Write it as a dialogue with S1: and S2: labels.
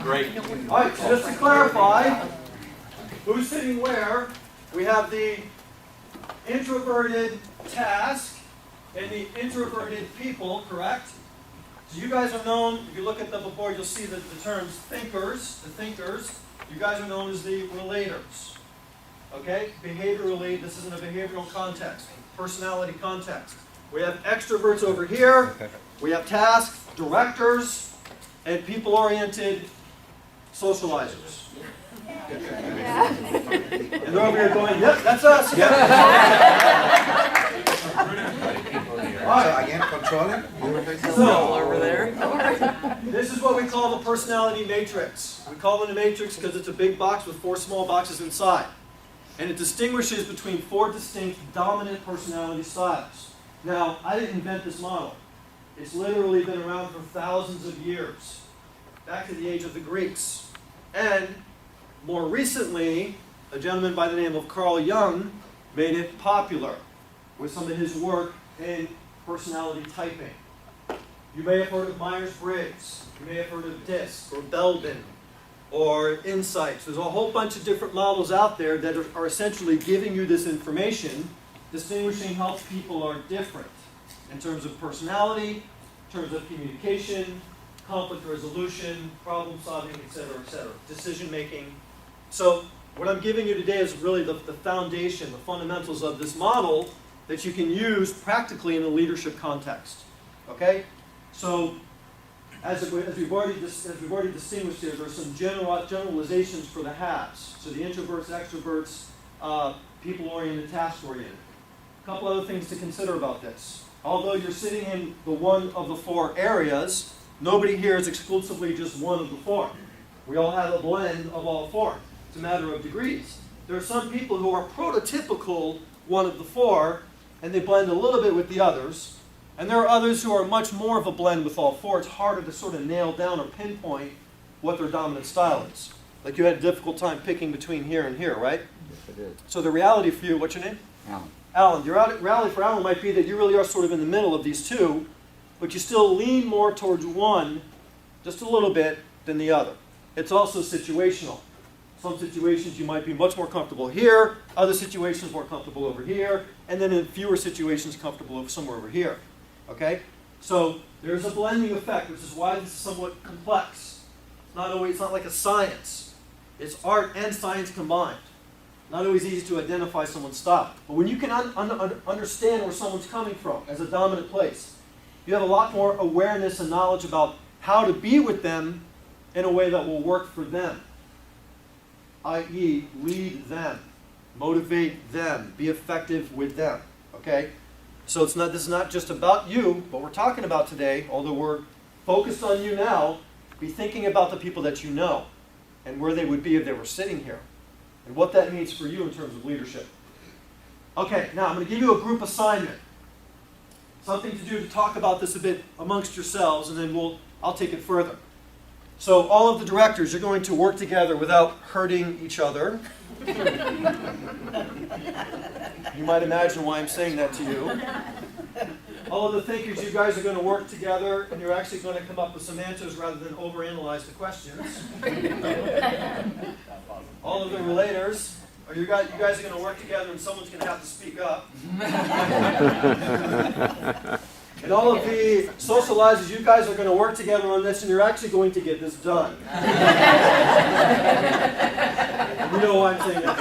S1: Great.
S2: All right, so just to clarify, who's sitting where, we have the introverted task and the introverted people, correct? So you guys are known, if you look at the board, you'll see that the terms thinkers, the thinkers, you guys are known as the relators. Okay? Behaviorally, this isn't a behavioral context, personality context. We have extroverts over here, we have task, directors, and people-oriented socializers. And they're over here going, yep, that's us. Yep.
S3: I can't control it.
S2: So,
S4: over there.
S2: this is what we call the personality matrix. We call it a matrix because it's a big box with 4 small boxes inside. And it distinguishes between 4 distinct dominant personality styles. Now, I didn't invent this model. It's literally been around for thousands of years, back to the age of the Greeks. And more recently, a gentleman by the name of Carl Jung made it popular with some of his work in personality typing. You may have heard of Myers-Briggs, you may have heard of DISC or Belbin or Insights. There's a whole bunch of different models out there that are essentially giving you this information, distinguishing how people are different in terms of personality, in terms of communication, conflict resolution, problem solving, etc., decision making. So what I'm giving you today is really the foundation, the fundamentals of this model that you can use practically in a leadership context. Okay? So as we've already distinguished here, there are some generalizations for the haves. So the introverts, extroverts, people-oriented, task-oriented. A couple other things to consider about this. Although you're sitting in the one of the 4 areas, nobody here is exclusively just one of the 4. We all have a blend of all 4. It's a matter of degrees. There are some people who are prototypical one of the 4, and they blend a little bit with the others. And there are others who are much more of a blend with all 4. It's harder to sort of nail down or pinpoint what their dominant style is. Like you had a difficult time picking between here and here, right?
S3: Yes, I did.
S2: So the reality for you, what's your name?
S3: Alan.
S2: Alan. The reality for Alan might be that you really are sort of in the middle of these 2, but you still lean more towards one just a little bit than the other. It's also situational. Some situations you might be much more comfortable here, other situations more comfortable over here, and then in fewer situations comfortable somewhere over here. Okay? So there's a blending effect, which is why this is somewhat complex. It's not like a science. It's art and science combined. Not always easy to identify someone's style. But when you can understand where someone's coming from as a dominant place, you have a lot more awareness and knowledge about how to be with them in a way that will work for them. I.e., lead them, motivate them, be effective with them. Okay? So this is not just about you, what we're talking about today, although we're focused on you now, be thinking about the people that you know and where they would be if they were sitting here and what that means for you in terms of leadership. Okay, now I'm going to give you a group assignment. Something to do to talk about this a bit amongst yourselves, and then I'll take it further. So all of the directors are going to work together without hurting each other. You might imagine why I'm saying that to you. All of the thinkers, you guys are going to work together, and you're actually going to come up with some answers rather than overanalyze the questions. All of the relators, you guys are going to work together, and someone's going to have to speak up. And all of the socializers, you guys are going to work together on this, and you're actually going to get this done. You know why I'm saying that.